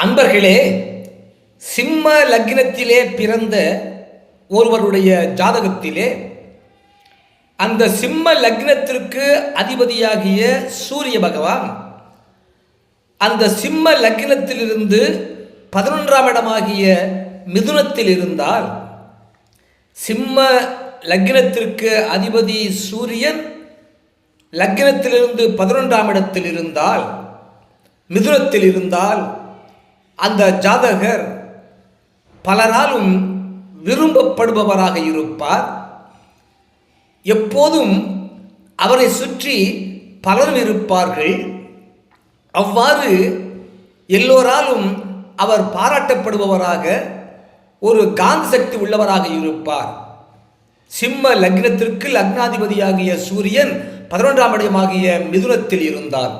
அன்பர்களே, சிம்ம லக்னத்திலே பிறந்த ஒருவருடைய ஜாதகத்திலே அந்த சிம்ம லக்னத்திற்கு அதிபதியாகிய சூரிய பகவான் அந்த சிம்ம லக்னத்திலிருந்து 11ஆம் இடமாகிய மிதுனத்தில் இருந்தால், சிம்ம லக்னத்திற்கு அதிபதி சூரியன் லக்னத்திலிருந்து 11ஆம் இடத்தில் இருந்தால், மிதுனத்தில் இருந்தால், அந்த ஜாதகர் பலராலும் விரும்பப்படுபவராக இருப்பார். எப்போதும் அவரை சுற்றி பலரும் இருப்பார்கள். அவ்வாறு எல்லோராலும் அவர் பாராட்டப்படுபவராக, ஒரு காந்த சக்தி உள்ளவராக இருப்பார். சிம்ம லக்னத்திற்கு லக்னாதிபதியாகிய சூரியன் 11ஆம் இடமாகிய மிதுனத்தில் இருந்தார்.